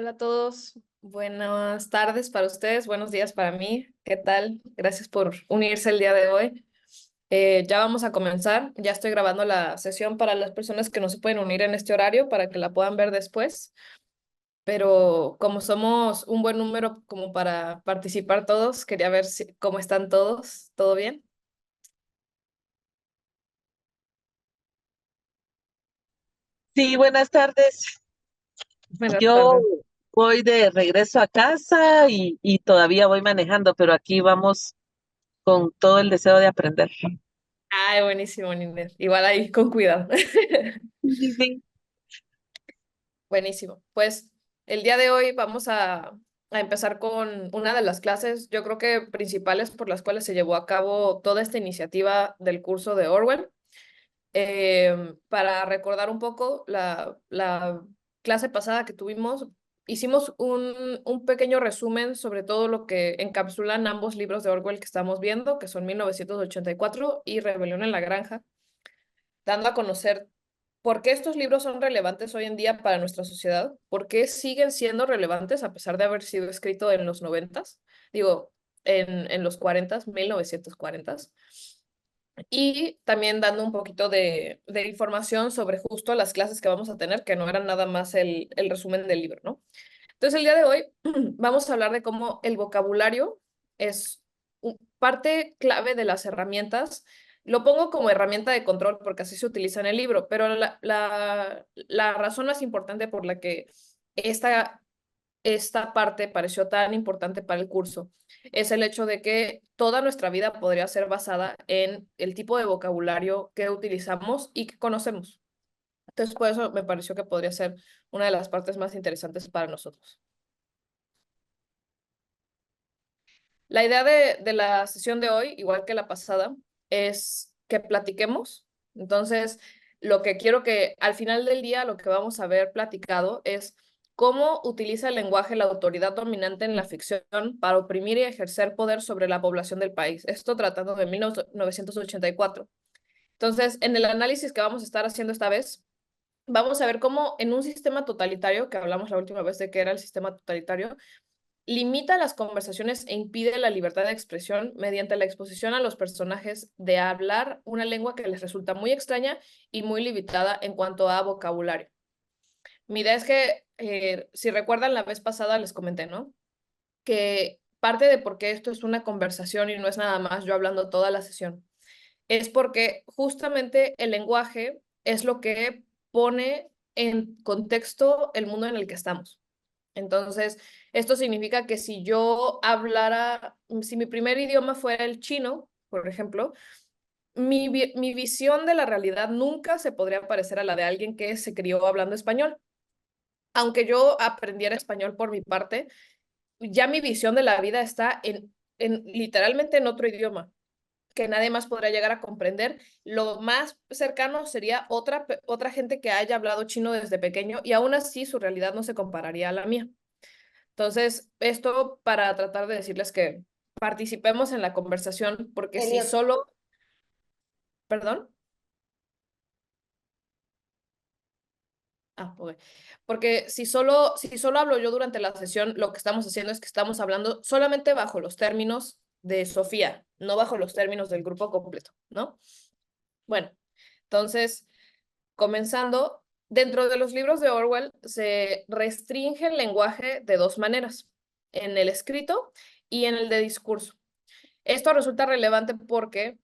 Hola a todos, buenas tardes para ustedes, buenos días para mí. ¿Qué tal? Gracias por unirse el día de hoy. Ya vamos a comenzar, ya estoy grabando la sesión para las personas que no se pueden unir en este horario para que la puedan ver después, pero como somos un buen número como para participar todos, quería ver cómo están todos. ¿Todo bien? Sí, buenas tardes. Buenas Yo tardes. voy de regreso a casa y todavía voy manejando, pero aquí vamos con todo el deseo de aprender. Ay, buenísimo, Ninel. Igual ahí, con cuidado. Sí, sí, sí. Buenísimo. Pues el día de hoy vamos a empezar con una de las clases, yo creo que principales por las cuales se llevó a cabo toda esta iniciativa del curso de Orwell. Para recordar un poco la clase pasada que tuvimos, hicimos un pequeño resumen sobre todo lo que encapsulan ambos libros de Orwell que estamos viendo, que son 1984 y Rebelión en la Granja, dando a conocer por qué estos libros son relevantes hoy en día para nuestra sociedad, por qué siguen siendo relevantes a pesar de haber sido escrito en los noventas, digo, en los cuarentas, 1940s, y también dando un poquito de información sobre justo las clases que vamos a tener, que no eran nada más el resumen del libro, ¿no? Entonces, el día de hoy vamos a hablar de cómo el vocabulario es parte clave de las herramientas. Lo pongo como herramienta de control porque así se utiliza en el libro, pero la razón más importante por la que esta parte pareció tan importante para el curso es el hecho de que toda nuestra vida podría ser basada en el tipo de vocabulario que utilizamos y que conocemos. Entonces, por eso me pareció que podría ser una de las partes más interesantes para nosotros. La idea de la sesión de hoy, igual que la pasada, es que platiquemos. Entonces, lo que quiero que al final del día, lo que vamos a ver platicado es cómo utiliza el lenguaje la autoridad dominante en la ficción para oprimir y ejercer poder sobre la población del país. Esto tratando de 1984. Entonces, en el análisis que vamos a estar haciendo esta vez, vamos a ver cómo en un sistema totalitario, que hablamos la última vez de que era el sistema totalitario, limita las conversaciones e impide la libertad de expresión mediante la exposición a los personajes de hablar una lengua que les resulta muy extraña y muy limitada en cuanto a vocabulario. Mi idea es que, si recuerdan, la vez pasada les comenté, ¿no? Que parte de por qué esto es una conversación y no es nada más yo hablando toda la sesión, es porque justamente el lenguaje es lo que pone en contexto el mundo en el que estamos. Entonces, esto significa que si yo hablara, si mi primer idioma fuera el chino, por ejemplo, mi visión de la realidad nunca se podría parecer a la de alguien que se crió hablando español. Aunque yo aprendiera español por mi parte, ya mi visión de la vida está en literalmente en otro idioma que nadie más podrá llegar a comprender. Lo más cercano sería otra gente que haya hablado chino desde pequeño y aún así su realidad no se compararía a la mía. Entonces, esto para tratar de decirles que participemos en la conversación, porque si Elliot, solo, perdón, ok. Porque si solo hablo yo durante la sesión, lo que estamos haciendo es que estamos hablando solamente bajo los términos de Sofía, no bajo los términos del grupo completo, ¿no? Bueno, entonces, comenzando, dentro de los libros de Orwell se restringe el lenguaje de dos maneras, en el escrito y en el de discurso. Esto resulta relevante porque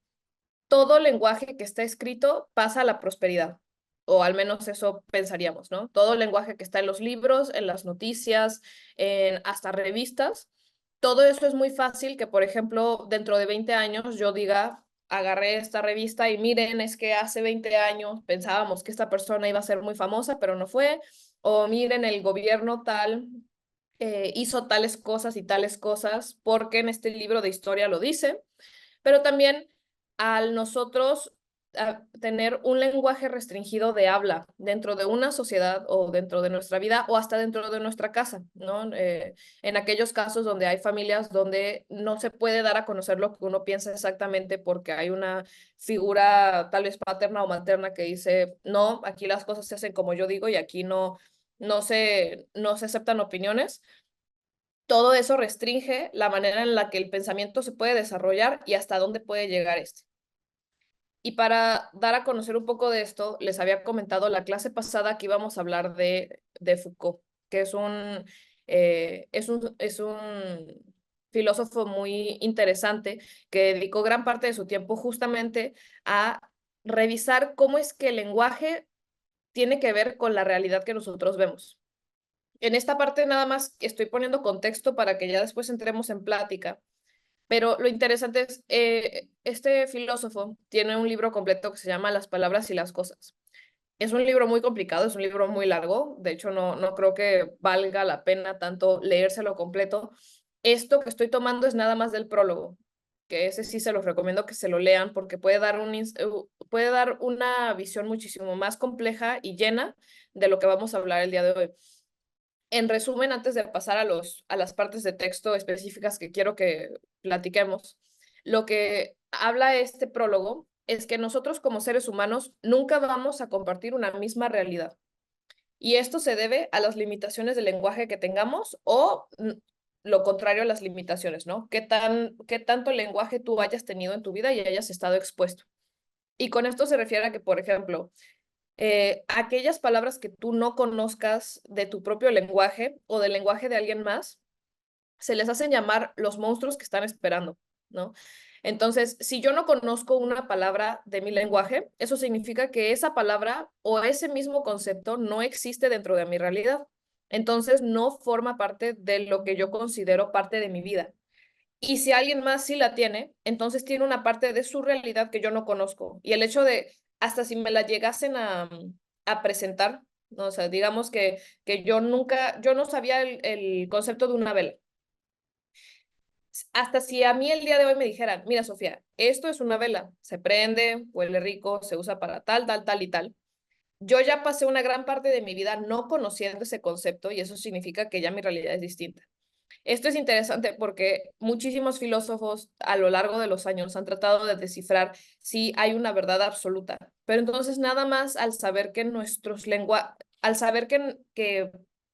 todo lenguaje que está escrito pasa a la prosperidad, o al menos eso pensaríamos, ¿no? Todo lenguaje que está en los libros, en las noticias, en hasta revistas, todo eso es muy fácil que, por ejemplo, dentro de 20 años yo diga, agarré esta revista y miren, es que hace 20 años pensábamos que esta persona iba a ser muy famosa, pero no fue, o miren, el gobierno tal hizo tales cosas porque en este libro de historia lo dice, pero también al nosotros tener un lenguaje restringido de habla dentro de una sociedad o dentro de nuestra vida o hasta dentro de nuestra casa, ¿no? En aquellos casos donde hay familias donde no se puede dar a conocer lo que uno piensa exactamente porque hay una figura tal vez paterna o materna que dice, no, aquí las cosas se hacen como yo digo y aquí no. no se aceptan opiniones. Todo eso restringe la manera en la que el pensamiento se puede desarrollar y hasta dónde puede llegar este. Y para dar a conocer un poco de esto, les había comentado la clase pasada que íbamos a hablar de Foucault, que es un filósofo muy interesante que dedicó gran parte de su tiempo justamente a revisar cómo es que el lenguaje tiene que ver con la realidad que nosotros vemos. En esta parte nada más estoy poniendo contexto para que ya después entremos en plática. Pero lo interesante es, este filósofo tiene un libro completo que se llama Las palabras y las cosas. Es un libro muy complicado, es un libro muy largo, de hecho no creo que valga la pena tanto leérselo completo. Esto que estoy tomando es nada más del prólogo, que ese sí se los recomiendo que se lo lean porque puede dar una visión muchísimo más compleja y llena de lo que vamos a hablar el día de hoy. En resumen, antes de pasar a las partes de texto específicas que quiero que platiquemos, lo que habla este prólogo es que nosotros como seres humanos nunca vamos a compartir una misma realidad. Y esto se debe a las limitaciones del lenguaje que tengamos o lo contrario a las limitaciones, ¿no? Qué tanto lenguaje tú hayas tenido en tu vida y hayas estado expuesto. Y con esto se refiere a que, por ejemplo, aquellas palabras que tú no conozcas de tu propio lenguaje o del lenguaje de alguien más, se les hacen llamar los monstruos que están esperando, ¿no? Entonces, si yo no conozco una palabra de mi lenguaje, eso significa que esa palabra o ese mismo concepto no existe dentro de mi realidad. Entonces, no forma parte de lo que yo considero parte de mi vida. Y si alguien más sí la tiene, entonces tiene una parte de su realidad que yo no conozco. Y el hecho de, hasta si me la llegasen a presentar, ¿no? O sea, digamos que yo no sabía el concepto de una vela. Hasta si a mí el día de hoy me dijeran, mira, Sofía, esto es una vela, se prende, huele rico, se usa para tal, tal, tal y tal. Yo ya pasé una gran parte de mi vida no conociendo ese concepto y eso significa que ya mi realidad es distinta. Esto es interesante porque muchísimos filósofos a lo largo de los años han tratado de descifrar si hay una verdad absoluta, pero entonces nada más al saber que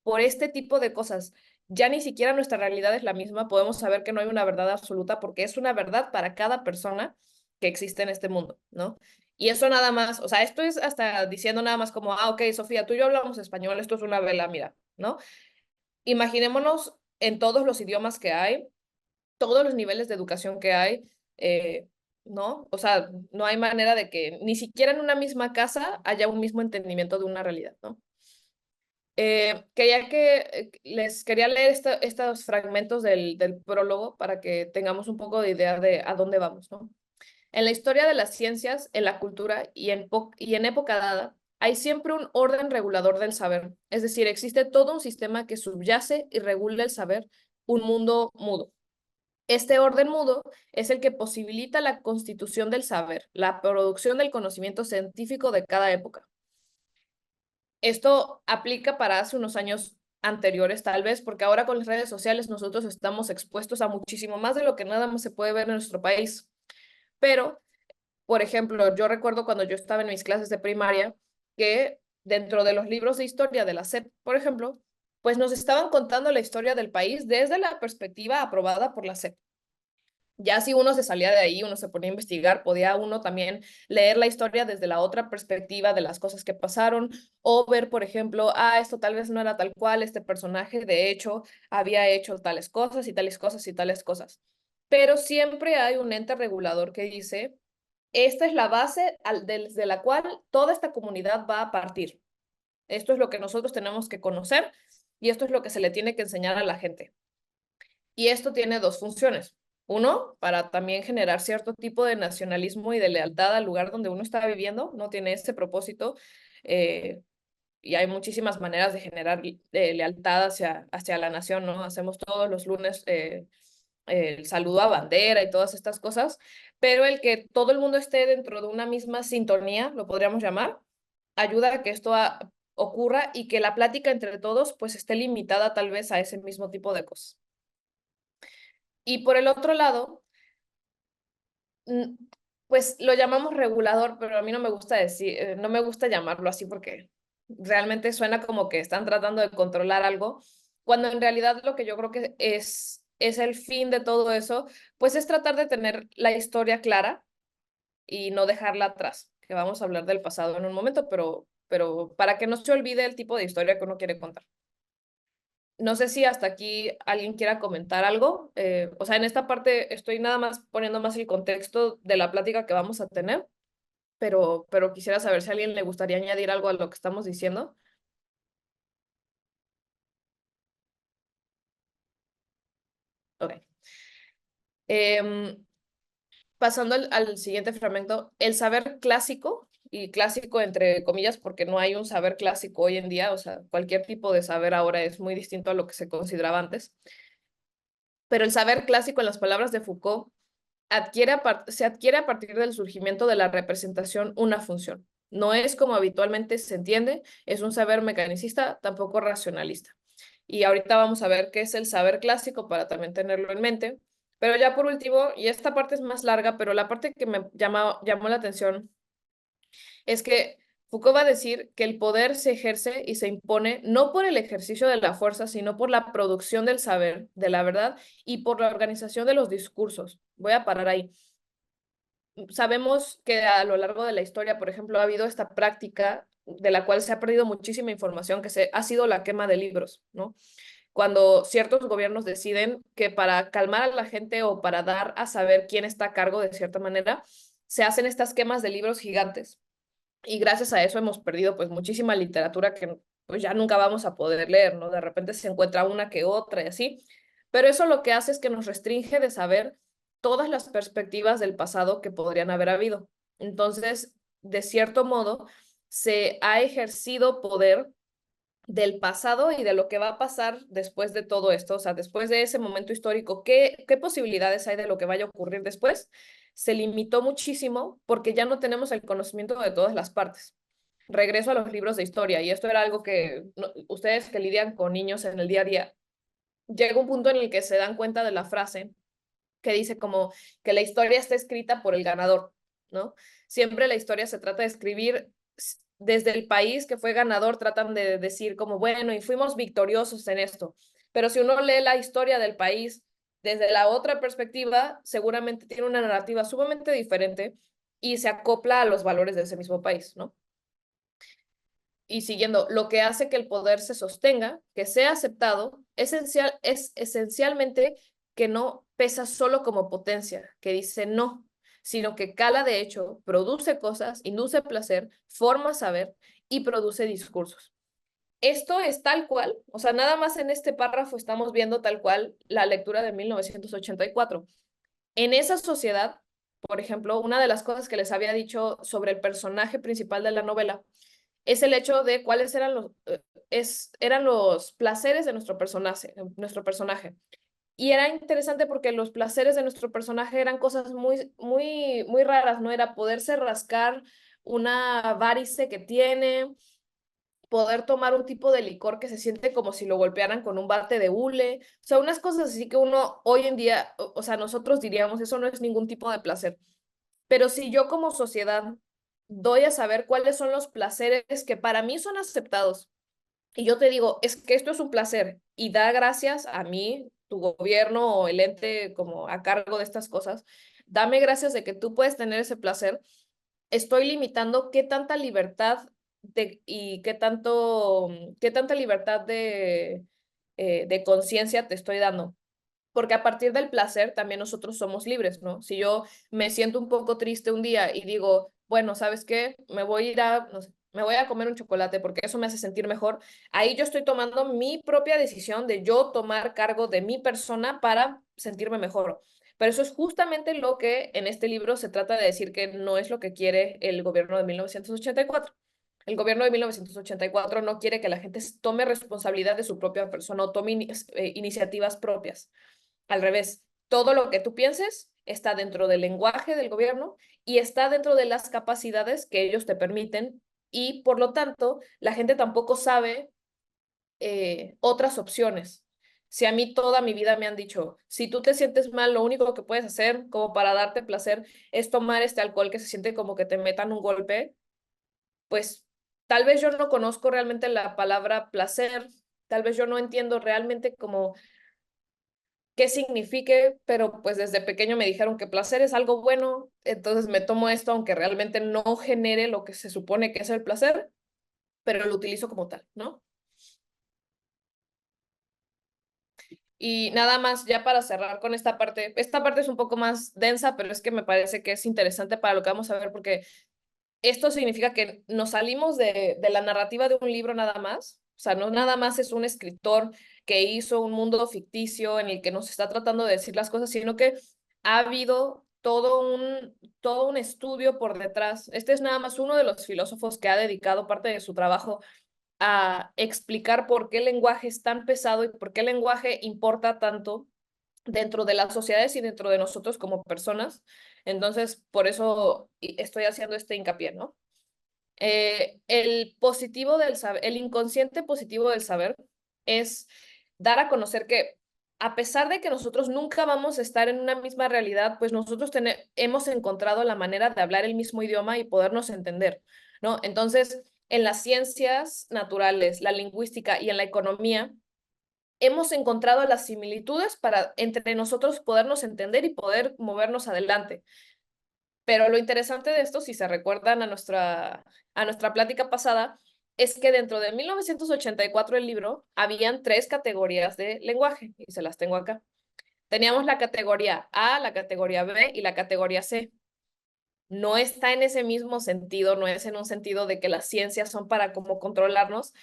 por este tipo de cosas ya ni siquiera nuestra realidad es la misma, podemos saber que no hay una verdad absoluta porque es una verdad para cada persona que existe en este mundo, ¿no? Y eso nada más, o sea, esto es hasta diciendo nada más como, ok, Sofía, tú y yo hablamos español, esto es una vela, mira, ¿no? Imaginémonos en todos los idiomas que hay, todos los niveles de educación que hay, eh, ¿no? O sea, no hay manera de que ni siquiera en una misma casa haya un mismo entendimiento de una realidad, ¿no? Les quería leer estos fragmentos del prólogo para que tengamos un poco de idea de a dónde vamos, ¿no? En la historia de las ciencias, en la cultura y en época dada, hay siempre un orden regulador del saber. Es decir, existe todo un sistema que subyace y regula el saber, un mundo mudo. Este orden mudo es el que posibilita la constitución del saber, la producción del conocimiento científico de cada época. Esto aplica para hace unos años anteriores, tal vez, porque ahora con las redes sociales nosotros estamos expuestos a muchísimo más de lo que nada más se puede ver en nuestro país. Pero por ejemplo, yo recuerdo cuando yo estaba en mis clases de primaria que dentro de los libros de historia de la SEP, por ejemplo, pues nos estaban contando la historia del país desde la perspectiva aprobada por la SEP. Ya si uno se salía de ahí, uno se ponía a investigar, podía uno también leer la historia desde la otra perspectiva de las cosas que pasaron o ver, por ejemplo, esto tal vez no era tal cual, este personaje de hecho había hecho tales cosas y tales cosas y tales cosas. Pero siempre hay un ente regulador que dice, esta es la base desde la cual toda esta comunidad va a partir. Esto es lo que nosotros tenemos que conocer y esto es lo que se le tiene que enseñar a la gente. Y esto tiene dos funciones. Uno, para también generar cierto tipo de nacionalismo y de lealtad al lugar donde uno está viviendo, no tiene ese propósito. Y hay muchísimas maneras de generar lealtad hacia la nación, ¿no? Hacemos todos los lunes el saludo a bandera y todas estas cosas, pero el que todo el mundo esté dentro de una misma sintonía, lo podríamos llamar, ayuda a que ocurra y que la plática entre todos pues esté limitada tal vez a ese mismo tipo de cosas. Y por el otro lado, pues lo llamamos regulador, pero a mí no me gusta decir, no me gusta llamarlo así porque realmente suena como que están tratando de controlar algo, cuando en realidad lo que yo creo que es el fin de todo eso, pues es tratar de tener la historia clara y no dejarla atrás, que vamos a hablar del pasado en un momento, pero para que no se olvide el tipo de historia que uno quiere contar. No sé si hasta aquí alguien quiera comentar algo. O sea, en esta parte estoy nada más poniendo más el contexto de la plática que vamos a tener, pero quisiera saber si a alguien le gustaría añadir algo a lo que estamos diciendo. Ok. Em, Pasando al siguiente fragmento, el saber clásico, y clásico entre comillas porque no hay un saber clásico hoy en día, o sea, cualquier tipo de saber ahora es muy distinto a lo que se consideraba antes, pero el saber clásico en las palabras de Foucault se adquiere a partir del surgimiento de la representación una función. No es como habitualmente se entiende, es un saber mecanicista, tampoco racionalista. Y ahorita vamos a ver qué es el saber clásico para también tenerlo en mente. Pero ya por último, y esta parte es más larga, pero la parte que me llamó la atención es que Foucault va a decir que el poder se ejerce y se impone no por el ejercicio de la fuerza, sino por la producción del saber, de la verdad y por la organización de los discursos. Voy a parar ahí. Sabemos que a lo largo de la historia, por ejemplo, ha habido esta práctica de la cual se ha perdido muchísima información, ha sido la quema de libros, ¿no? Cuando ciertos gobiernos deciden que para calmar a la gente o para dar a saber quién está a cargo de cierta manera, se hacen estas quemas de libros gigantes. Y gracias a eso hemos perdido pues muchísima literatura que pues ya nunca vamos a poder leer, ¿no? De repente se encuentra una que otra y así. Pero eso lo que hace es que nos restringe de saber todas las perspectivas del pasado que podrían haber habido. Entonces, de cierto modo, se ha ejercido poder del pasado y de lo que va a pasar después de todo esto, o sea, después de ese momento histórico, ¿qué posibilidades hay de lo que vaya a ocurrir después? Se limitó muchísimo porque ya no tenemos el conocimiento de todas las partes. Regreso a los libros de historia, y esto era algo que ustedes que lidian con niños en el día a día, llega un punto en el que se dan cuenta de la frase que dice como que la historia está escrita por el ganador, ¿no? Siempre la historia se trata de escribir desde el país que fue ganador, tratan de decir como, bueno, y fuimos victoriosos en esto. Pero si uno lee la historia del país desde la otra perspectiva, seguramente tiene una narrativa sumamente diferente y se acopla a los valores de ese mismo país, ¿no? Y siguiendo, lo que hace que el poder se sostenga, que sea aceptado, es esencialmente que no pesa solo como potencia, que dice no, sino que cala de hecho, produce cosas, induce placer, forma saber y produce discursos. Esto es tal cual, o sea, nada más en este párrafo estamos viendo tal cual la lectura de 1984. En esa sociedad, por ejemplo, una de las cosas que les había dicho sobre el personaje principal de la novela es el hecho de cuáles eran los placeres de nuestro personaje. Y era interesante porque los placeres de nuestro personaje eran cosas muy, muy, muy raras, ¿no? Era poderse rascar una varice que tiene, poder tomar un tipo de licor que se siente como si lo golpearan con un bate de hule, o sea, unas cosas así que uno hoy en día, o sea, nosotros diríamos, eso no es ningún tipo de placer. Pero si yo como sociedad doy a saber cuáles son los placeres que para mí son aceptados, y yo te digo, es que esto es un placer, y da gracias a mí, tu gobierno o el ente como a cargo de estas cosas, dame gracias de que tú puedes tener ese placer, estoy limitando qué tanta libertad y qué tanta libertad de conciencia te estoy dando. Porque a partir del placer también nosotros somos libres, ¿no? Si yo me siento un poco triste un día y digo, bueno, ¿sabes qué? Me voy a ir a, no sé, me voy a comer un chocolate porque eso me hace sentir mejor. Ahí yo estoy tomando mi propia decisión de yo tomar cargo de mi persona para sentirme mejor. Pero eso es justamente lo que en este libro se trata de decir que no es lo que quiere el gobierno de 1984. El gobierno de 1984 no quiere que la gente tome responsabilidad de su propia persona o tome iniciativas propias. Al revés, todo lo que tú pienses está dentro del lenguaje del gobierno y está dentro de las capacidades que ellos te permiten y por lo tanto la gente tampoco sabe otras opciones. Si a mí toda mi vida me han dicho, si tú te sientes mal, lo único que puedes hacer como para darte placer es tomar este alcohol que se siente como que te metan un golpe, pues tal vez yo no conozco realmente la palabra placer, tal vez yo no entiendo realmente como qué signifique, pero pues desde pequeño me dijeron que placer es algo bueno, entonces me tomo esto aunque realmente no genere lo que se supone que es el placer, pero lo utilizo como tal, ¿no? Y nada más, ya para cerrar con esta parte es un poco más densa, pero es que me parece que es interesante para lo que vamos a ver, porque esto significa que nos salimos de la narrativa de un libro nada más, o sea, no nada más es un escritor que hizo un mundo ficticio en el que nos está tratando de decir las cosas, sino que ha habido todo un estudio por detrás. Este es nada más uno de los filósofos que ha dedicado parte de su trabajo a explicar por qué el lenguaje es tan pesado y por qué el lenguaje importa tanto dentro de las sociedades y dentro de nosotros como personas. Entonces, por eso estoy haciendo este hincapié, ¿no? El positivo del saber, el inconsciente positivo del saber es dar a conocer que a pesar de que nosotros nunca vamos a estar en una misma realidad, pues nosotros hemos encontrado la manera de hablar el mismo idioma y podernos entender, ¿no? Entonces, en las ciencias naturales, la lingüística y en la economía, hemos encontrado las similitudes para entre nosotros podernos entender y poder movernos adelante. Pero lo interesante de esto, si se recuerdan a nuestra plática pasada, es que dentro de 1984 el libro, habían tres categorías de lenguaje, y se las tengo acá. Teníamos la categoría A, la categoría B y la categoría C. No está en ese mismo sentido, no es en un sentido de que las ciencias son para cómo controlarnos,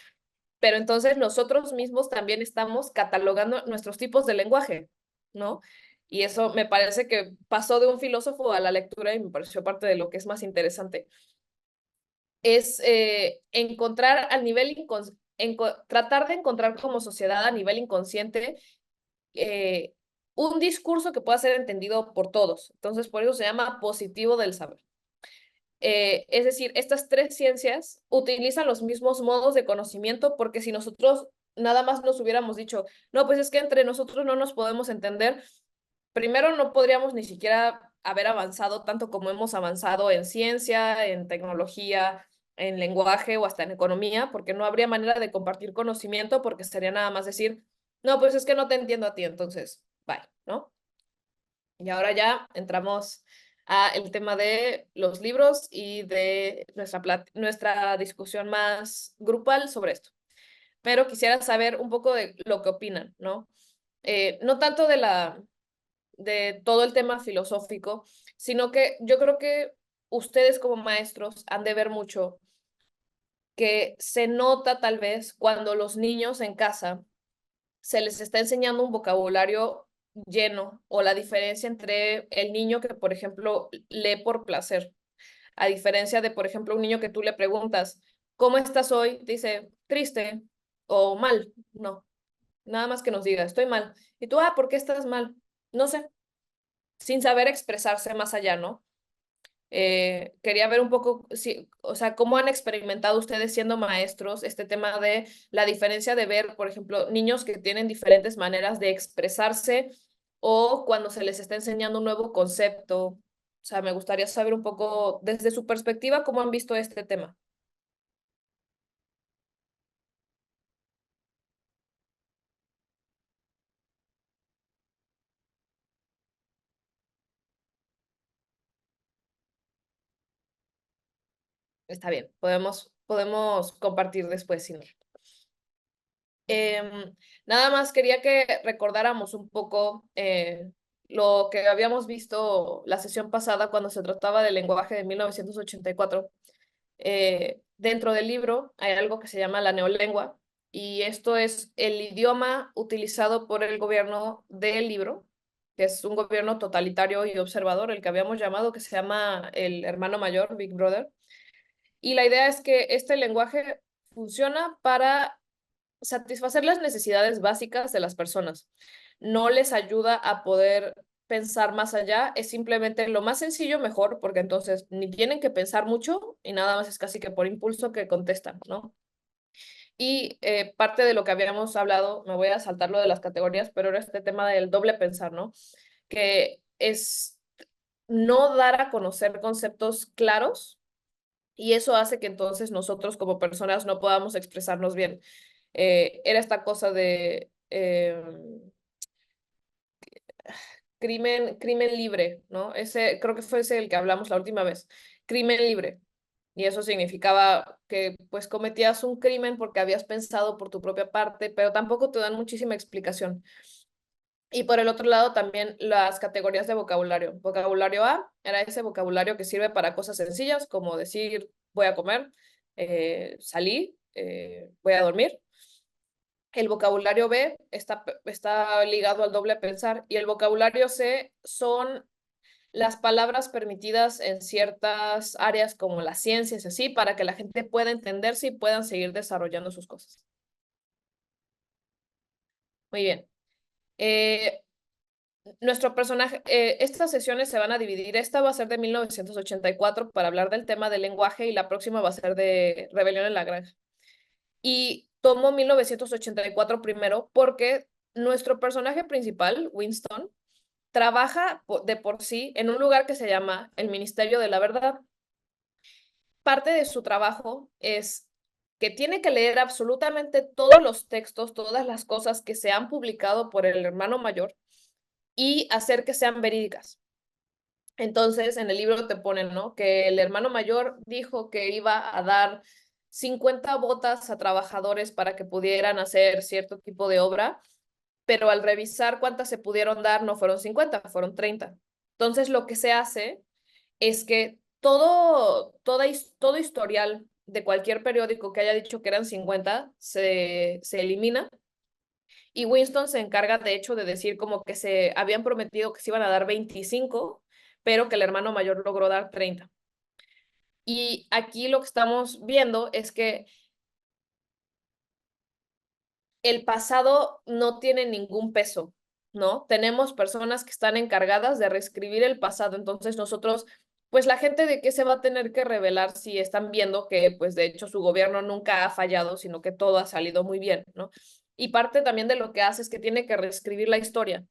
pero entonces nosotros mismos también estamos catalogando nuestros tipos de lenguaje, ¿no? Y eso me parece que pasó de un filósofo a la lectura y me pareció parte de lo que es más interesante. Es encontrar al nivel tratar de encontrar como sociedad a nivel inconsciente eh, un discurso que pueda ser entendido por todos. Entonces, por eso se llama positivo del saber. Es decir, estas tres ciencias utilizan los mismos modos de conocimiento porque si nosotros nada más nos hubiéramos dicho, no, pues es que entre nosotros no nos podemos entender, primero no podríamos ni siquiera haber avanzado tanto como hemos avanzado en ciencia, en tecnología, en lenguaje o hasta en economía, porque no habría manera de compartir conocimiento porque sería nada más decir, no, pues es que no te entiendo a ti, entonces, bye, ¿no? Y ahora ya entramos a el tema de los libros y de nuestra discusión más grupal sobre esto. Pero quisiera saber un poco de lo que opinan, ¿no? No tanto de todo el tema filosófico, sino que yo creo que ustedes como maestros han de ver mucho que se nota tal vez cuando los niños en casa se les está enseñando un vocabulario lleno o la diferencia entre el niño que, por ejemplo, lee por placer, a diferencia de, por ejemplo, un niño que tú le preguntas, ¿cómo estás hoy? Dice, triste o mal. No, nada más que nos diga, estoy mal. Y tú, ¿por qué estás mal? No sé, sin saber expresarse más allá, ¿no? Quería ver un poco, si, o sea, cómo han experimentado ustedes siendo maestros este tema de la diferencia de ver, por ejemplo, niños que tienen diferentes maneras de expresarse o cuando se les está enseñando un nuevo concepto. O sea, me gustaría saber un poco desde su perspectiva cómo han visto este tema. Está bien, podemos compartir después, si no. Em, Nada más quería que recordáramos un poco lo que habíamos visto la sesión pasada cuando se trataba del lenguaje de 1984. Dentro del libro hay algo que se llama la neolengua y esto es el idioma utilizado por el gobierno del libro, que es un gobierno totalitario y observador, el que habíamos llamado, que se llama el hermano mayor, Big Brother. Y la idea es que este lenguaje funciona para satisfacer las necesidades básicas de las personas. No les ayuda a poder pensar más allá, es simplemente lo más sencillo mejor, porque entonces ni tienen que pensar mucho y nada más es casi que por impulso que contestan, ¿no? Y parte de lo que habíamos hablado, me voy a saltar lo de las categorías, pero era este tema del doble pensar, ¿no? Que es no dar a conocer conceptos claros y eso hace que entonces nosotros como personas no podamos expresarnos bien. Era esta cosa de crimen libre, ¿no? Ese, creo que fue ese el que hablamos la última vez, crimen libre. Y eso significaba que pues cometías un crimen porque habías pensado por tu propia parte, pero tampoco te dan muchísima explicación. Y por el otro lado también las categorías de vocabulario. Vocabulario A era ese vocabulario que sirve para cosas sencillas como decir voy a comer, salí, voy a dormir. El vocabulario B está ligado al doble pensar y el vocabulario C son las palabras permitidas en ciertas áreas como las ciencias, así, para que la gente pueda entenderse y puedan seguir desarrollando sus cosas. Muy bien. Eh, Nuestro personaje, estas sesiones se van a dividir. Esta va a ser de 1984 para hablar del tema del lenguaje y la próxima va a ser de Rebelión en la Granja. Y tomo 1984 primero porque nuestro personaje principal, Winston, trabaja de por sí en un lugar que se llama el Ministerio de la Verdad. Parte de su trabajo es que tiene que leer absolutamente todos los textos, todas las cosas que se han publicado por el hermano mayor y hacer que sean verídicas. Entonces, en el libro te ponen, ¿no? Que el hermano mayor dijo que iba a dar 50 botas a trabajadores para que pudieran hacer cierto tipo de obra, pero al revisar cuántas se pudieron dar, no fueron 50, fueron 30. Entonces, lo que se hace es que todo historial de cualquier periódico que haya dicho que eran 50 se elimina y Winston se encarga de hecho de decir como que se habían prometido que se iban a dar 25, pero que el hermano mayor logró dar 30. Y aquí lo que estamos viendo es que el pasado no tiene ningún peso, ¿no? Tenemos personas que están encargadas de reescribir el pasado, entonces nosotros, pues la gente de qué se va a tener que revelar si están viendo que, pues de hecho su gobierno nunca ha fallado, sino que todo ha salido muy bien, ¿no? Y parte también de lo que hace es que tiene que reescribir la historia.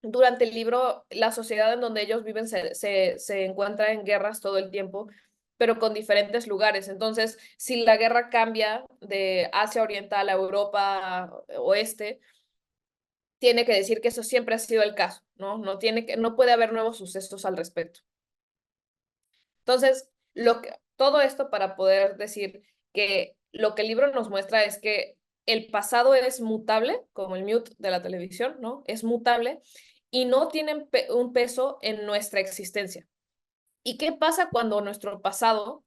Durante el libro, la sociedad en donde ellos viven se encuentra en guerras todo el tiempo, pero con diferentes lugares. Entonces, si la guerra cambia de Asia Oriental a Europa Oeste, tiene que decir que eso siempre ha sido el caso, ¿no? No puede haber nuevos sucesos al respecto. Entonces, todo esto para poder decir que lo que el libro nos muestra es que el pasado es mutable, como el mute de la televisión, ¿no? Es mutable y no tienen un peso en nuestra existencia. ¿Y qué pasa cuando nuestro pasado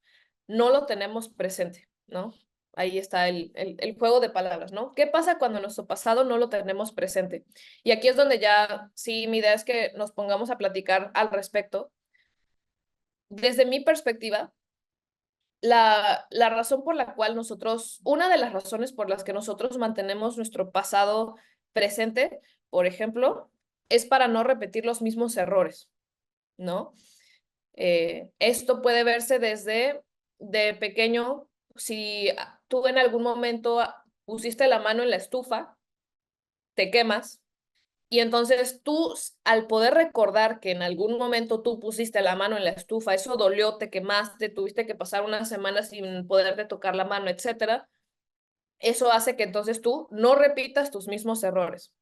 no lo tenemos presente, ¿no? Ahí está el juego de palabras, ¿no? ¿Qué pasa cuando nuestro pasado no lo tenemos presente? Y aquí es donde ya, sí, mi idea es que nos pongamos a platicar al respecto. Desde mi perspectiva, la razón por la cual una de las razones por las que nosotros mantenemos nuestro pasado presente, por ejemplo, es para no repetir los mismos errores, ¿no? Esto puede verse desde de pequeño, si tú en algún momento pusiste la mano en la estufa, te quemas, y entonces tú, al poder recordar que en algún momento tú pusiste la mano en la estufa, eso dolió, te quemaste, tuviste que pasar una semana sin poderte tocar la mano, etcétera, eso hace que entonces tú no repitas tus mismos errores,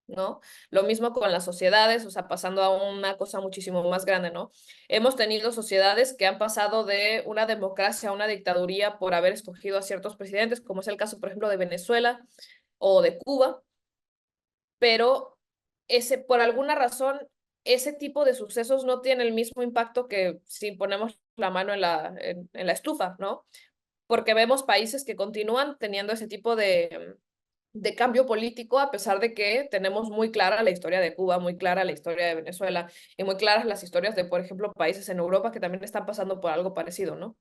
¿no? Lo mismo con las sociedades, o sea, pasando a una cosa muchísimo más grande, ¿no? Hemos tenido sociedades que han pasado de una democracia a una dictaduría por haber escogido a ciertos presidentes, como es el caso, por ejemplo, de Venezuela o de Cuba, pero por alguna razón, ese tipo de sucesos no tiene el mismo impacto que si ponemos la mano en la estufa, ¿no? Porque vemos países que continúan teniendo ese tipo de cambio político, a pesar de que tenemos muy clara la historia de Cuba, muy clara la historia de Venezuela y muy claras las historias de, por ejemplo, países en Europa que también están pasando por algo parecido, ¿no?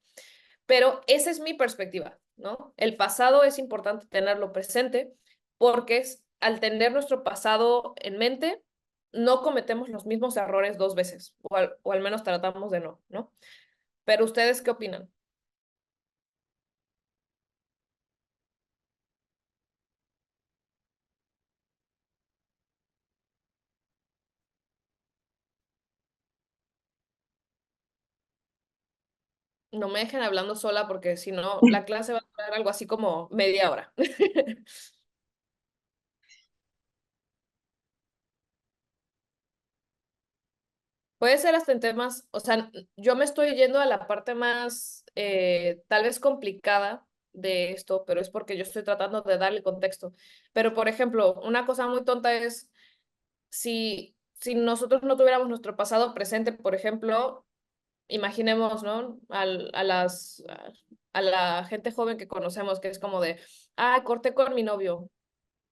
Pero esa es mi perspectiva, ¿no? El pasado es importante tenerlo presente porque al tener nuestro pasado en mente, no cometemos los mismos errores dos veces, o al menos tratamos de no, ¿no? Pero ustedes, ¿qué opinan? no me dejen hablando sola porque si no, la clase va a durar algo así como media hora. Puede ser hasta en temas, o sea, yo me estoy yendo a la parte más tal vez complicada de esto, pero es porque yo estoy tratando de darle contexto. Pero, por ejemplo, una cosa muy tonta es si nosotros no tuviéramos nuestro pasado presente, por ejemplo, imaginemos, ¿no? A la gente joven que conocemos, que es como de, ah, corté con mi novio.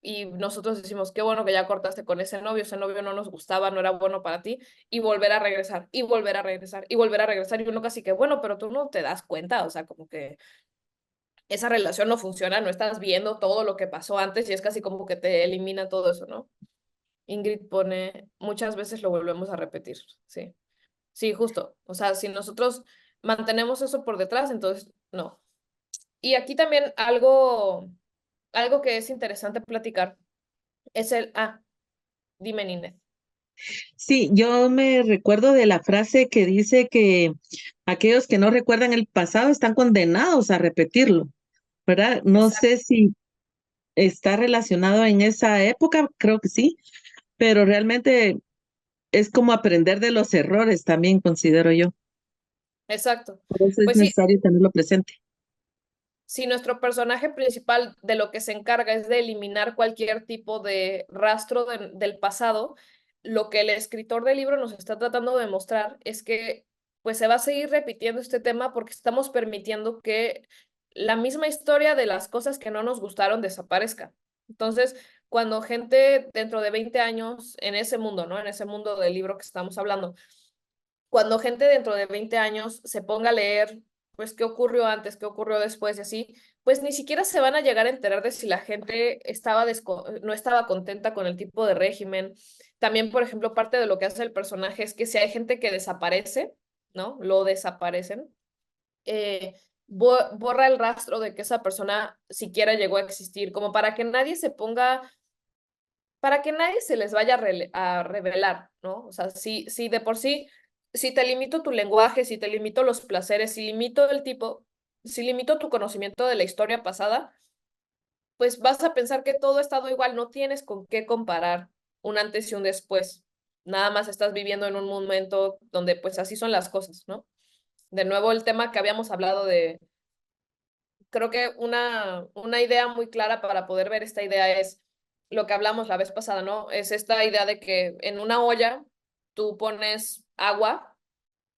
Y nosotros decimos, qué bueno que ya cortaste con ese novio no nos gustaba, no era bueno para ti, y volver a regresar, y volver a regresar, y volver a regresar, y uno casi que, bueno, pero tú no te das cuenta, o sea, como que esa relación no funciona, no estás viendo todo lo que pasó antes y es casi como que te elimina todo eso, ¿no? Ingrid pone, muchas veces lo volvemos a repetir, sí. Sí, justo. O sea, si nosotros mantenemos eso por detrás, entonces no. Y aquí también algo que es interesante platicar es dime, Nineth. Sí, yo me recuerdo de la frase que dice que aquellos que no recuerdan el pasado están condenados a repetirlo, ¿verdad? No Exacto. sé si está relacionado en esa época, creo que sí, pero realmente es como aprender de los errores también, considero yo. Exacto. Por eso es Pues sí, necesario tenerlo presente. si nuestro personaje principal de lo que se encarga es de eliminar cualquier tipo de rastro del pasado, lo que el escritor del libro nos está tratando de mostrar es que pues se va a seguir repitiendo este tema porque estamos permitiendo que la misma historia de las cosas que no nos gustaron desaparezca. Entonces, cuando gente dentro de 20 años en ese mundo, ¿no? En ese mundo del libro que estamos hablando, cuando gente dentro de 20 años se ponga a leer, pues, qué ocurrió antes, qué ocurrió después y así, pues ni siquiera se van a llegar a enterar de si la gente no estaba contenta con el tipo de régimen. También, por ejemplo, parte de lo que hace el personaje es que si hay gente que desaparece, ¿no? Lo desaparecen, borra el rastro de que esa persona siquiera llegó a existir, como para que nadie se les vaya a revelar, ¿no? O sea, si de por sí, si te limito tu lenguaje, si te limito los placeres, si limito tu conocimiento de la historia pasada, pues vas a pensar que todo ha estado igual, no tienes con qué comparar un antes y un después. Nada más estás viviendo en un momento donde pues así son las cosas, ¿no? De nuevo, el tema que habíamos hablado creo que una idea muy clara para poder ver esta idea es lo que hablamos la vez pasada, ¿no? Es esta idea de que en una olla tú pones agua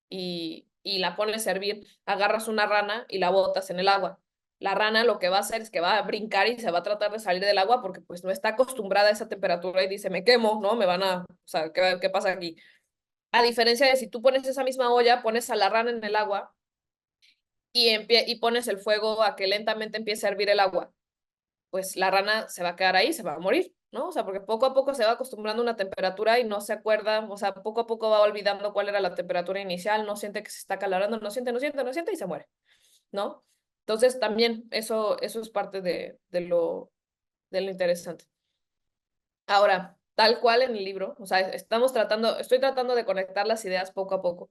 y la pones a hervir, agarras una rana y la botas en el agua. La rana lo que va a hacer es que va a brincar y se va a tratar de salir del agua porque pues no está acostumbrada a esa temperatura y dice, me quemo, ¿no? O sea, ¿qué pasa aquí? A diferencia de si tú pones esa misma olla, pones a la rana en el agua y pones el fuego a que lentamente empiece a hervir el agua, pues la rana se va a quedar ahí, se va a morir, ¿no? O sea, porque poco a poco se va acostumbrando a una temperatura y no se acuerda, o sea, poco a poco va olvidando cuál era la temperatura inicial, no siente que se está calorando, no siente y se muere, ¿no? Entonces también eso es parte de lo interesante. Ahora, tal cual en el libro, o sea, estoy tratando de conectar las ideas poco a poco.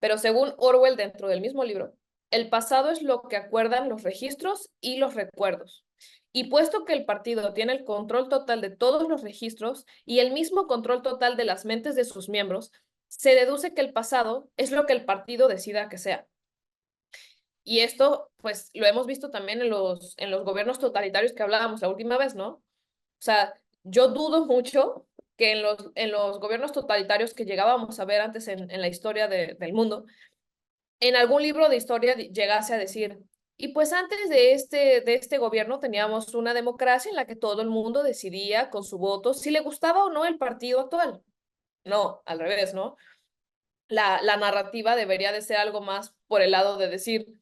Pero según Orwell, dentro del mismo libro, el pasado es lo que acuerdan los registros y los recuerdos. Y puesto que el partido tiene el control total de todos los registros y el mismo control total de las mentes de sus miembros, se deduce que el pasado es lo que el partido decida que sea. Y esto, pues, lo hemos visto también en los gobiernos totalitarios que hablábamos la última vez, ¿no? O sea, yo dudo mucho que en los gobiernos totalitarios que llegábamos a ver antes en la historia del mundo, en algún libro de historia llegase a decir, y pues antes de este gobierno teníamos una democracia en la que todo el mundo decidía con su voto si le gustaba o no el partido actual. No, al revés, ¿no? La narrativa debería de ser algo más por el lado de decir,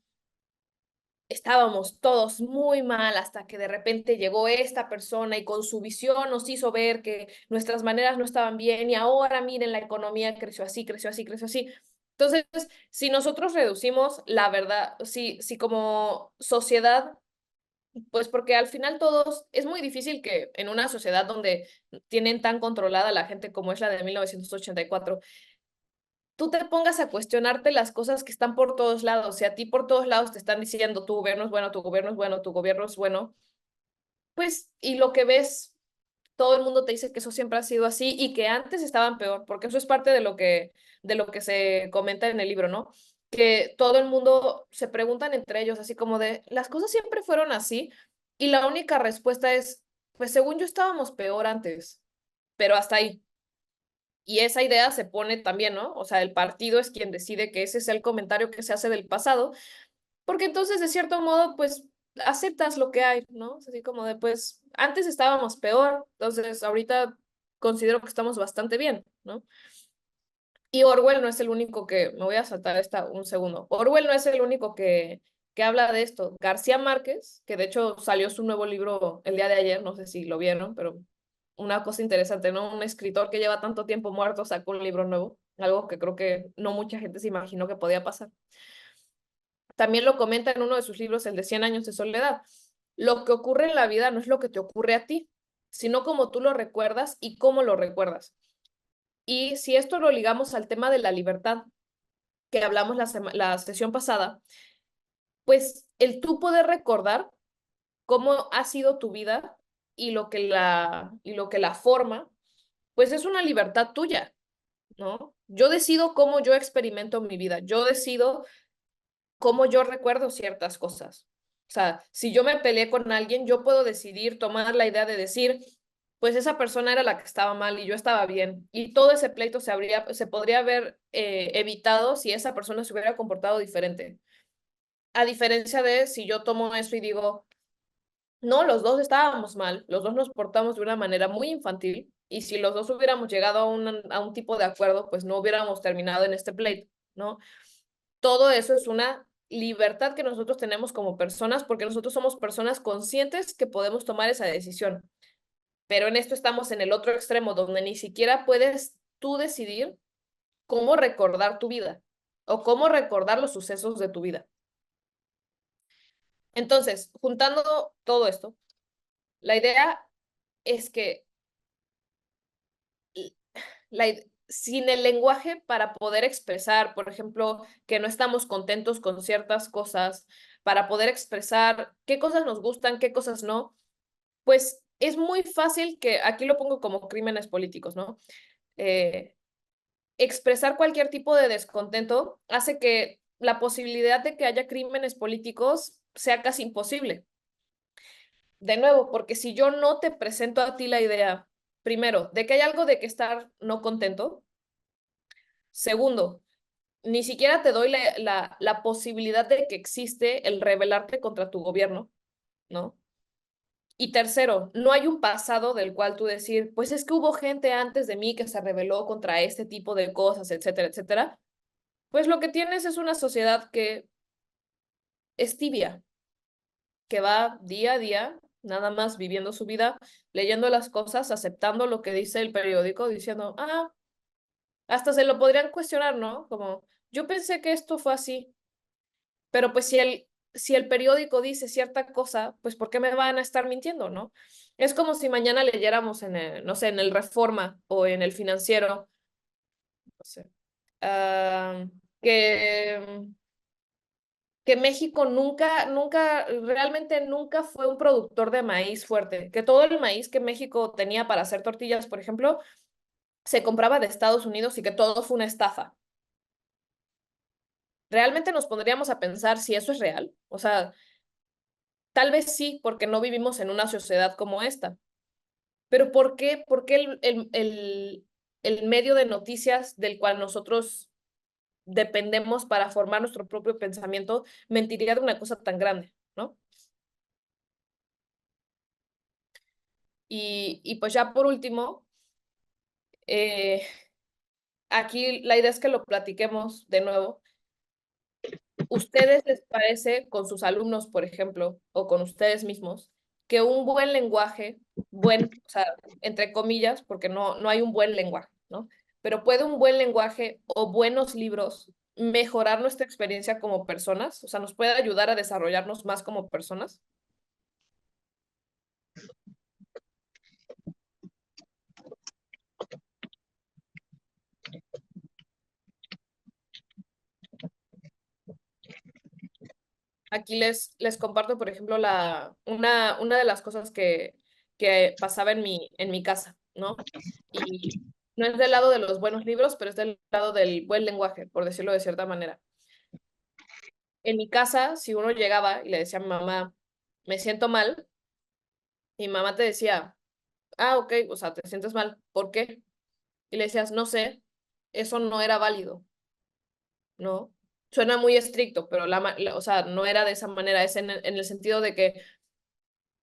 estábamos todos muy mal hasta que de repente llegó esta persona y con su visión nos hizo ver que nuestras maneras no estaban bien y ahora miren, la economía creció así, creció así, creció así. Entonces, si nosotros reducimos la verdad, si como sociedad, pues porque al final todos, es muy difícil que en una sociedad donde tienen tan controlada la gente como es la de 1984, tú te pongas a cuestionarte las cosas que están por todos lados. Si a ti por todos lados te están diciendo tu gobierno es bueno, tu gobierno es bueno, tu gobierno es bueno, pues, y lo que ves, todo el mundo te dice que eso siempre ha sido así y que antes estaban peor, porque eso es parte de lo que se comenta en el libro, ¿no? Que todo el mundo se preguntan entre ellos, así como de, las cosas siempre fueron así, y la única respuesta es, pues según yo estábamos peor antes, pero hasta ahí. Y esa idea se pone también, ¿no? O sea, el partido es quien decide que ese es el comentario que se hace del pasado, porque entonces, de cierto modo, pues aceptas lo que hay, ¿no? Es así como de, pues, antes estábamos peor, entonces ahorita considero que estamos bastante bien, ¿no? Y Orwell no es el único que, me voy a saltar esta un segundo, Orwell no es el único que habla de esto. García Márquez, que de hecho salió su nuevo libro el día de ayer, no sé si lo vieron, pero una cosa interesante, ¿no? Un escritor que lleva tanto tiempo muerto sacó un libro nuevo, algo que creo que no mucha gente se imaginó que podía pasar. También lo comenta en uno de sus libros, el de Cien años de soledad. Lo que ocurre en la vida no es lo que te ocurre a ti, sino cómo tú lo recuerdas y cómo lo recuerdas. Y si esto lo ligamos al tema de la libertad, que hablamos la sesión pasada, pues el tú poder recordar cómo ha sido tu vida y lo que la forma, pues es una libertad tuya, ¿no? Yo decido cómo yo experimento mi vida, yo decido cómo yo recuerdo ciertas cosas. O sea, si yo me peleé con alguien, yo puedo decidir tomar la idea de decir, pues esa persona era la que estaba mal y yo estaba bien. Y todo ese pleito se podría haber evitado si esa persona se hubiera comportado diferente. A diferencia de si yo tomo eso y digo, no, los dos estábamos mal, los dos nos portamos de una manera muy infantil y si los dos hubiéramos llegado a un tipo de acuerdo, pues no hubiéramos terminado en este pleito, ¿no? Todo eso es una libertad que nosotros tenemos como personas porque nosotros somos personas conscientes que podemos tomar esa decisión. Pero en esto estamos en el otro extremo, donde ni siquiera puedes tú decidir cómo recordar tu vida o cómo recordar los sucesos de tu vida. Entonces, juntando todo esto, la idea es que sin el lenguaje para poder expresar, por ejemplo, que no estamos contentos con ciertas cosas, para poder expresar qué cosas nos gustan, qué cosas no, pues es muy fácil que, aquí lo pongo como crímenes políticos, ¿no? Eh, Expresar cualquier tipo de descontento hace que la posibilidad de que haya crímenes políticos sea casi imposible. De nuevo, porque si yo no te presento a ti la idea, primero, de que hay algo de que estar no contento, segundo, ni siquiera te doy la posibilidad de que existe el rebelarte contra tu gobierno, ¿no? Y tercero, no hay un pasado del cual tú decir, pues es que hubo gente antes de mí que se rebeló contra este tipo de cosas, etcétera, etcétera. Pues lo que tienes es una sociedad que es tibia, que va día a día, nada más viviendo su vida, leyendo las cosas, aceptando lo que dice el periódico, diciendo, ah, hasta se lo podrían cuestionar, ¿no? Como, yo pensé que esto fue así, pero pues si el periódico dice cierta cosa, pues ¿por qué me van a estar mintiendo, no? Es como si mañana leyéramos en el, no sé, en el Reforma o en el Financiero, no sé, ah, que, que México realmente nunca fue un productor de maíz fuerte, que todo el maíz que México tenía para hacer tortillas, por ejemplo, se compraba de Estados Unidos y que todo fue una estafa. ¿Realmente nos pondríamos a pensar si eso es real? O sea, tal vez sí, porque no vivimos en una sociedad como esta. Pero ¿por qué? ¿Por qué el medio de noticias del cual nosotros dependemos para formar nuestro propio pensamiento mentiría de una cosa tan grande, ¿no? Y pues ya por último, eh, aquí la idea es que lo platiquemos de nuevo. ¿Ustedes les parece con sus alumnos, por ejemplo, o con ustedes mismos, que un buen lenguaje, o sea, entre comillas, porque no hay un buen lenguaje, ¿no? Pero puede un buen lenguaje o buenos libros mejorar nuestra experiencia como personas? O sea, ¿nos puede ayudar a desarrollarnos más como personas? Aquí les comparto, por ejemplo, una de las cosas que pasaba en mi casa, ¿no? Y no es del lado de los buenos libros, pero es del lado del buen lenguaje, por decirlo de cierta manera. En mi casa, si uno llegaba y le decía a mi mamá, me siento mal, mi mamá te decía, ah, ok, o sea, te sientes mal, ¿por qué? Y le decías, no sé, eso no era válido, ¿no? Suena muy estricto, pero o sea, no era de esa manera, es en el sentido de que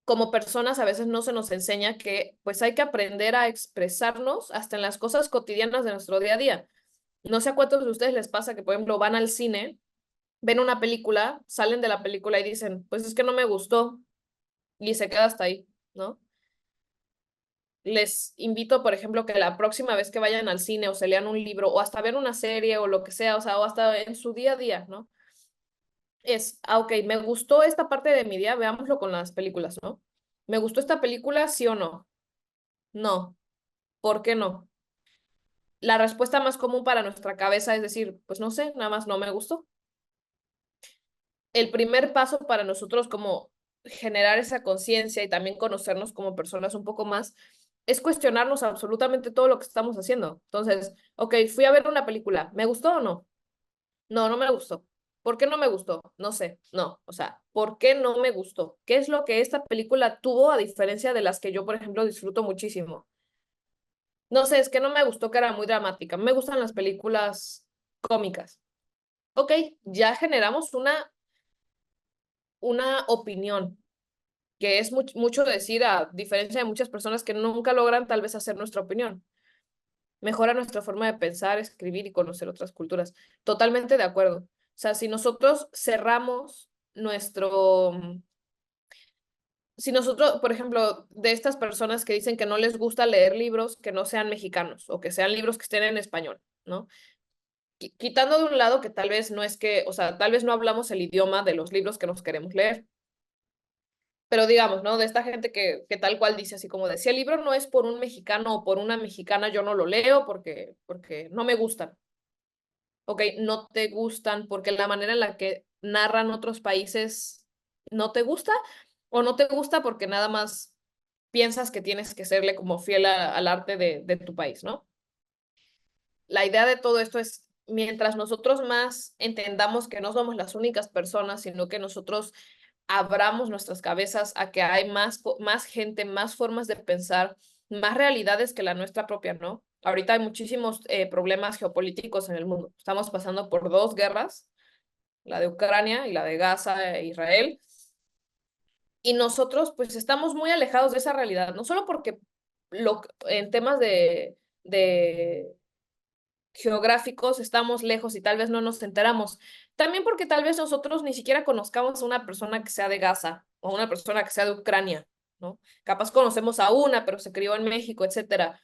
como personas a veces no se nos enseña que pues hay que aprender a expresarnos hasta en las cosas cotidianas de nuestro día a día. No sé a cuántos de ustedes les pasa que, por ejemplo, van al cine, ven una película, salen de la película y dicen, pues es que no me gustó y se queda hasta ahí, ¿no? Les invito, por ejemplo, que la próxima vez que vayan al cine o se lean un libro o hasta ver una serie o lo que sea, o sea, o hasta en su día a día, ¿no? Es, ah, ok, me gustó esta parte de mi día, veámoslo con las películas, ¿no? ¿Me gustó esta película, sí o no? No. ¿Por qué no? La respuesta más común para nuestra cabeza es decir, pues no sé, nada más no me gustó. El primer paso para nosotros como generar esa conciencia y también conocernos como personas un poco más es cuestionarnos absolutamente todo lo que estamos haciendo. Entonces, ok, fui a ver una película, ¿me gustó o no? No, no me gustó. ¿Por qué no me gustó? No sé, no, o sea, ¿por qué no me gustó? ¿Qué es lo que esta película tuvo a diferencia de las que yo, por ejemplo, disfruto muchísimo? No sé, es que no me gustó que era muy dramática. Me gustan las películas cómicas. Ok, ya generamos una opinión, que es mucho decir a diferencia de muchas personas que nunca logran tal vez hacer nuestra opinión. Mejora nuestra forma de pensar, escribir y conocer otras culturas. Totalmente de acuerdo. O sea, si nosotros cerramos si nosotros, por ejemplo, de estas personas que dicen que no les gusta leer libros que no sean mexicanos o que sean libros que estén en español, ¿no? Quitando de un lado que tal vez no es que, o sea, tal vez no hablamos el idioma de los libros que nos queremos leer, pero digamos, ¿no? De esta gente que tal cual dice así como de, si el libro no es por un mexicano o por una mexicana, yo no lo leo porque no me gustan. Ok, no te gustan porque la manera en la que narran otros países no te gusta o no te gusta porque nada más piensas que tienes que serle como fiel al arte de tu país, ¿no? La idea de todo esto es, mientras nosotros más entendamos que no somos las únicas personas, sino que nosotros abramos nuestras cabezas a que hay más gente, más formas de pensar, más realidades que la nuestra propia, ¿no? Ahorita hay muchísimos problemas geopolíticos en el mundo. Estamos pasando por dos guerras, la de Ucrania y la de Gaza e Israel. Y nosotros pues estamos muy alejados de esa realidad, no solo porque en temas de geográficos estamos lejos y tal vez no nos enteramos. También porque tal vez nosotros ni siquiera conozcamos a una persona que sea de Gaza o una persona que sea de Ucrania, ¿no? Capaz conocemos a una, pero se crió en México, etcétera.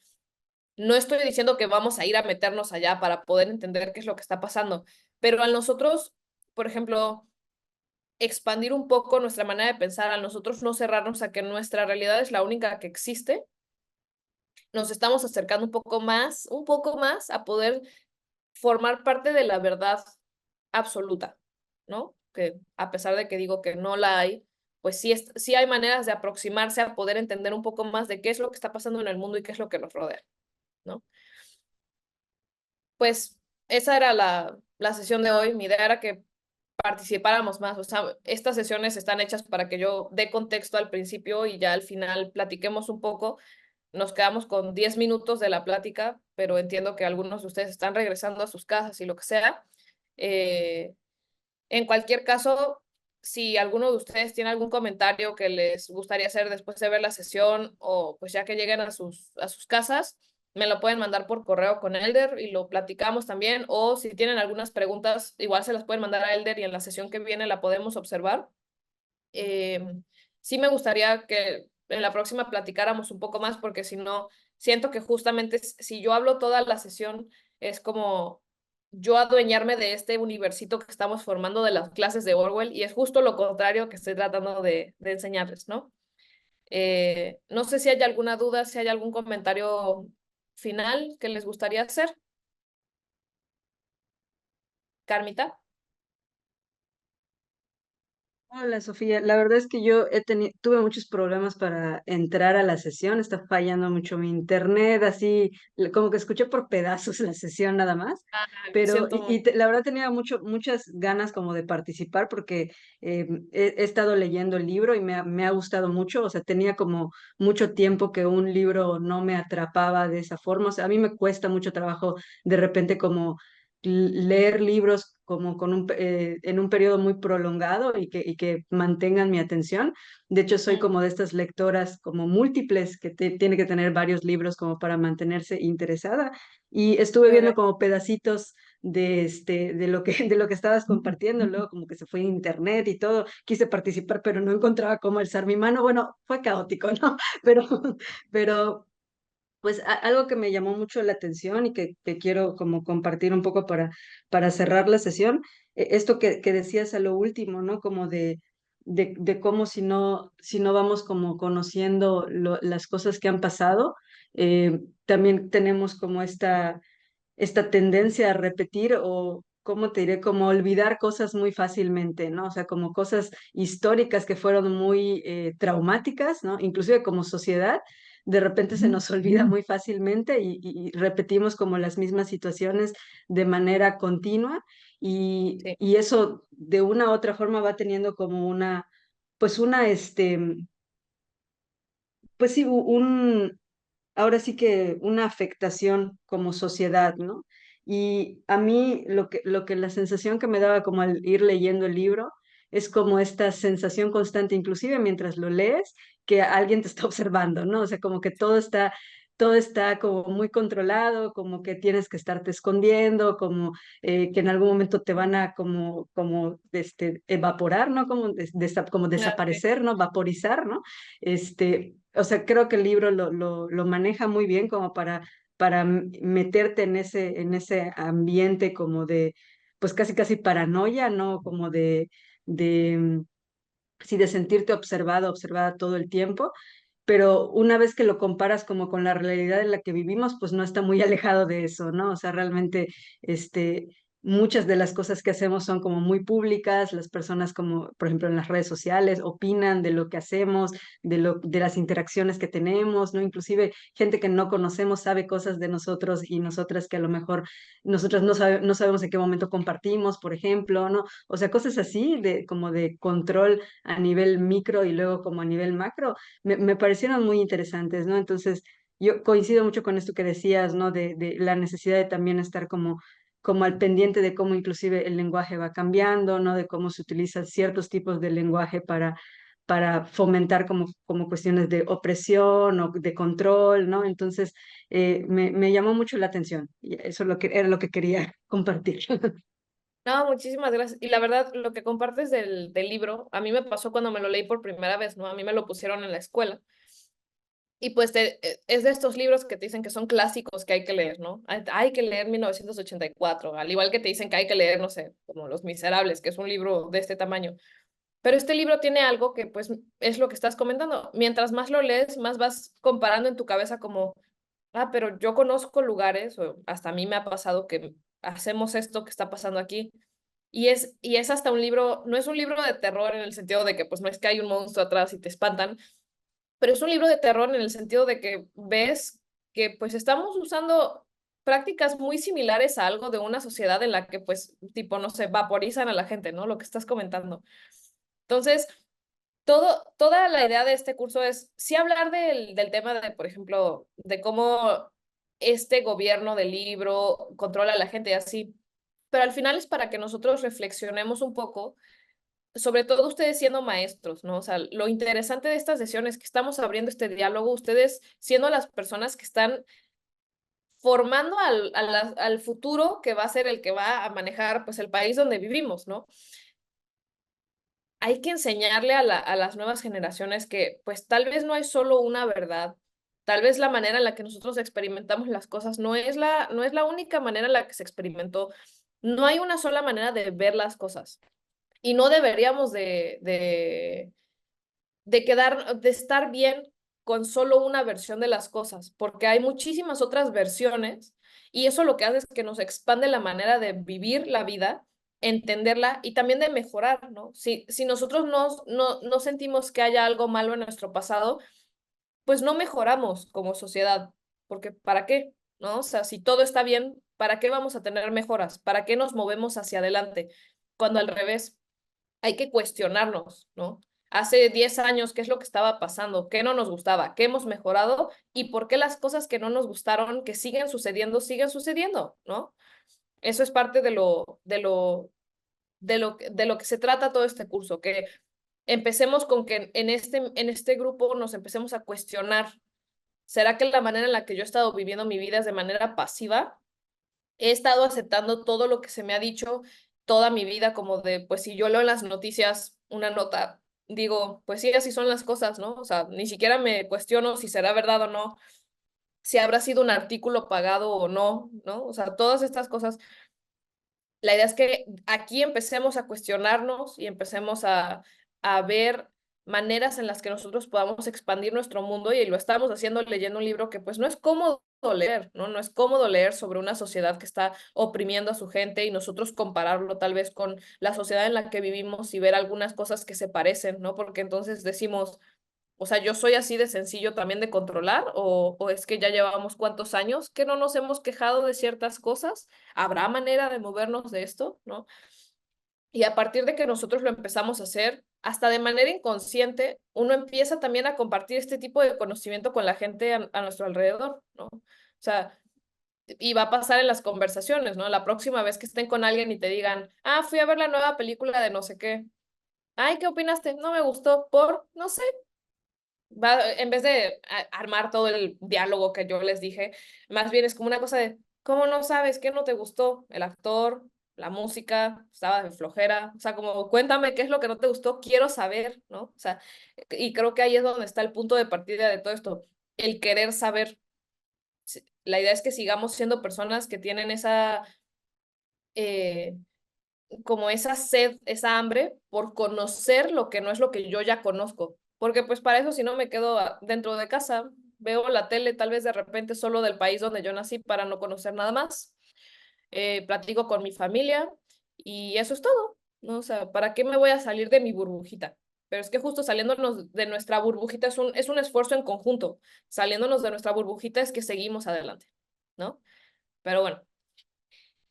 No estoy diciendo que vamos a ir a meternos allá para poder entender qué es lo que está pasando, pero a nosotros, por ejemplo, expandir un poco nuestra manera de pensar, a nosotros no cerrarnos a que nuestra realidad es la única que existe, nos estamos acercando un poco más a poder formar parte de la verdad absoluta, ¿no? Que a pesar de que digo que no la hay, pues sí, sí hay maneras de aproximarse a poder entender un poco más de qué es lo que está pasando en el mundo y qué es lo que nos rodea, ¿no? Pues esa era la sesión de hoy. Mi idea era que participáramos más. O sea, estas sesiones están hechas para que yo dé contexto al principio y ya al final platiquemos un poco. Nos quedamos con 10 minutos de la plática, pero entiendo que algunos de ustedes están regresando a sus casas y lo que sea. Eh, en cualquier caso, si alguno de ustedes tiene algún comentario que les gustaría hacer después de ver la sesión o pues ya que lleguen a sus casas, me lo pueden mandar por correo con Elder y lo platicamos también. O si tienen algunas preguntas, igual se las pueden mandar a Elder y en la sesión que viene la podemos observar. Eh, sí me gustaría que en la próxima platicáramos un poco más porque si no, siento que justamente si yo hablo toda la sesión es como yo adueñarme de este universito que estamos formando de las clases de Orwell y es justo lo contrario que estoy tratando de enseñarles, ¿no? No sé si hay alguna duda, si hay algún comentario final que les gustaría hacer. Carmita. Hola Sofía, la verdad es que yo tuve muchos problemas para entrar a la sesión, está fallando mucho mi internet, así como que escuché por pedazos la sesión nada más, Ah, lo pero siento mucho. la verdad tenía muchas ganas como de participar porque he estado leyendo el libro y me ha gustado mucho, o sea, tenía como mucho tiempo que un libro no me atrapaba de esa forma, o sea, a mí me cuesta mucho trabajo de repente como leer libros como en un periodo muy prolongado y que mantengan mi atención. De hecho, soy Mm, como de estas lectoras como múltiples que tiene que tener varios libros como para mantenerse interesada. Y estuve viendo ok. como pedacitos de lo que estabas compartiendo, luego como que se fue en internet y todo, quise participar, pero no encontraba cómo alzar mi mano. Bueno, fue caótico, ¿no? Pero, pero pues algo que me llamó mucho la atención y que quiero como compartir un poco para cerrar la sesión, esto que decías a lo último, ¿no? Como de cómo si no vamos como conociendo las cosas que han pasado, también tenemos como esta tendencia a repetir o, ¿cómo te diré? Como olvidar cosas muy fácilmente, ¿no? O sea, como cosas históricas que fueron muy traumáticas, ¿no? Inclusive como sociedad, de repente se nos olvida muy fácilmente y repetimos como las mismas situaciones de manera continua Sí, y eso de una u otra forma va teniendo como pues una, pues sí, ahora sí que una afectación como sociedad, ¿no? Y a mí la sensación que me daba como al ir leyendo el libro es como esta sensación constante, inclusive mientras lo lees, que alguien te está observando, ¿no? O sea, como que todo está como muy controlado, como que tienes que estarte escondiendo, como que en algún momento te van a evaporar, ¿no? Como ah, ok. desaparecer, ¿no? Vaporizar, ¿no? O sea, creo que el libro lo maneja muy bien como para meterte en ese ambiente como de, pues casi casi paranoia, ¿no? Como de, sí, de sentirte observado, observada todo el tiempo, pero una vez que lo comparas como con la realidad en la que vivimos, pues no está muy alejado de eso, ¿no? O sea, realmente, este, muchas de las cosas que hacemos son como muy públicas, las personas como, por ejemplo, en las redes sociales, opinan de lo que hacemos, de las interacciones que tenemos, ¿no? Inclusive gente que no conocemos sabe cosas de nosotros y nosotras que a lo mejor nosotras no sabemos en qué momento compartimos, por ejemplo, ¿no? O sea, cosas así de como de control a nivel micro y luego como a nivel macro me parecieron muy interesantes, ¿no? Entonces, yo coincido mucho con esto que decías, ¿no? De la necesidad de también estar como al pendiente de cómo inclusive el lenguaje va cambiando, ¿no? De cómo se utilizan ciertos tipos de lenguaje para fomentar como cuestiones de opresión o de control, ¿no? Entonces, me llamó mucho la atención y eso es era lo que quería compartir. No, muchísimas gracias. Y la verdad, lo que compartes del libro, a mí me pasó cuando me lo leí por primera vez, ¿no? A mí me lo pusieron en la escuela. Y pues es de estos libros que te dicen que son clásicos que hay que leer, ¿no? Hay que leer 1984, al igual que te dicen que hay que leer, no sé, como Los Miserables, que es un libro de este tamaño. Pero este libro tiene algo que pues es lo que estás comentando. Mientras más lo lees, más vas comparando en tu cabeza como, ah, pero yo conozco lugares, o hasta a mí me ha pasado que hacemos esto que está pasando aquí. Y es hasta un libro, no es un libro de terror en el sentido de que pues no es que hay un monstruo atrás y te espantan, pero es un libro de terror en el sentido de que ves que pues estamos usando prácticas muy similares a algo de una sociedad en la que pues tipo, no sé, vaporizan a la gente, ¿no? Lo que estás comentando. Entonces, toda la idea de este curso es sí hablar del tema de, por ejemplo, de cómo este gobierno del libro controla a la gente y así, pero al final es para que nosotros reflexionemos un poco, sobre todo ustedes siendo maestros, ¿no? O sea, lo interesante de esta sesión es que estamos abriendo este diálogo, ustedes siendo las personas que están formando al futuro que va a ser el que va a manejar pues el país donde vivimos, ¿no? Hay que enseñarle a las nuevas generaciones que pues tal vez no hay solo una verdad, tal vez la manera en la que nosotros experimentamos las cosas no es la única manera en la que se experimentó, no hay una sola manera de ver las cosas y no deberíamos de estar bien con solo una versión de las cosas, porque hay muchísimas otras versiones y eso lo que hace es que nos expande la manera de vivir la vida entenderla y también de mejorar, ¿no? Si nosotros no sentimos que haya algo malo en nuestro pasado, pues no mejoramos como sociedad, porque ¿para qué? ¿No? O sea, si todo está bien, ¿para qué vamos a tener mejoras? ¿Para qué nos movemos hacia adelante? Cuando al revés, hay que cuestionarnos, ¿no? Hace 10 años, ¿qué es lo que estaba pasando? ¿Qué no nos gustaba? ¿Qué hemos mejorado? ¿Y por qué las cosas que no nos gustaron, que siguen sucediendo, ¿no? Eso es parte de lo que se trata todo este curso, que empecemos con que en este grupo nos empecemos a cuestionar. ¿Será que la manera en la que yo he estado viviendo mi vida es de manera pasiva? He estado aceptando todo lo que se me ha dicho toda mi vida, como de, pues si yo leo en las noticias una nota, digo, pues sí, así son las cosas, ¿no? O sea, ni siquiera me cuestiono si será verdad o no, si habrá sido un artículo pagado o no, ¿no? O sea, todas estas cosas. La idea es que aquí empecemos a cuestionarnos y empecemos a ver maneras en las que nosotros podamos expandir nuestro mundo y lo estamos haciendo leyendo un libro que pues no es cómodo leer, ¿no? No es cómodo leer sobre una sociedad que está oprimiendo a su gente y nosotros compararlo tal vez con la sociedad en la que vivimos y ver algunas cosas que se parecen, ¿no? Porque entonces decimos, o sea, yo soy así de sencillo también de controlar, o es que ya llevamos cuántos años que no nos hemos quejado de ciertas cosas. ¿Habrá manera de movernos de esto? ¿No? Y a partir de que nosotros lo empezamos a hacer, hasta de manera inconsciente, uno empieza también a compartir este tipo de conocimiento con la gente a nuestro alrededor, ¿no? O sea, y va a pasar en las conversaciones, ¿no? La próxima vez que estén con alguien y te digan, ah, fui a ver la nueva película de no sé qué. Ay, ¿qué opinaste? No me gustó por, no sé, en vez de armar todo el diálogo que yo les dije, más bien es como una cosa de, ¿cómo no sabes qué no te gustó? El actor, la música, estaba de flojera, o sea, como cuéntame qué es lo que no te gustó, quiero saber, ¿no? O sea, y creo que ahí es donde está el punto de partida de todo esto, el querer saber. La idea es que sigamos siendo personas que tienen esa, eh, como esa sed, esa hambre por conocer lo que no es lo que yo ya conozco. Porque pues para eso si no me quedo dentro de casa, veo la tele tal vez de repente solo del país donde yo nací para no conocer nada más. Platico con mi familia y eso es todo, ¿no? O sea, ¿para qué me voy a salir de mi burbujita? Pero es que justo saliéndonos de nuestra burbujita es un esfuerzo en conjunto. Saliéndonos de nuestra burbujita es que seguimos adelante, ¿no? Pero bueno,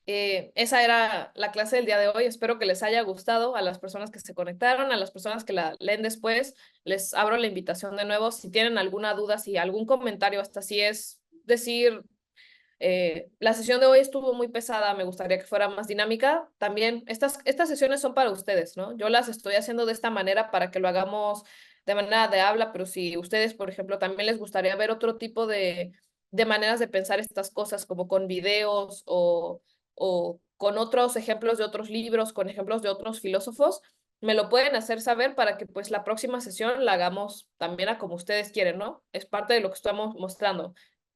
esa era la clase del día de hoy. Espero que les haya gustado a las personas que se conectaron, a las personas que la leen después. Les abro la invitación de nuevo. Si tienen alguna duda, si algún comentario, hasta si es decir, la sesión de hoy estuvo muy pesada, me gustaría que fuera más dinámica. También estas sesiones son para ustedes, ¿no? Yo las estoy haciendo de esta manera para que lo hagamos de manera de habla, pero si ustedes, por ejemplo, también les gustaría ver otro tipo de maneras de pensar estas cosas, como con videos o con otros ejemplos de otros libros, con ejemplos de otros filósofos, me lo pueden hacer saber para que pues la próxima sesión la hagamos también a como ustedes quieren, ¿no? Es parte de lo que estamos mostrando.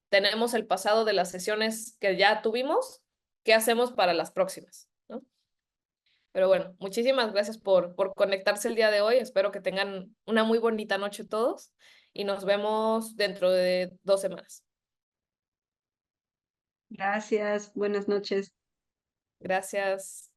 Tenemos el pasado de las sesiones que ya tuvimos, ¿qué hacemos para las próximas? ¿No? Pero bueno, muchísimas gracias por conectarse el día de hoy. Espero que tengan una muy bonita noche todos y nos vemos dentro de 2 semanas. Gracias, buenas noches. Gracias.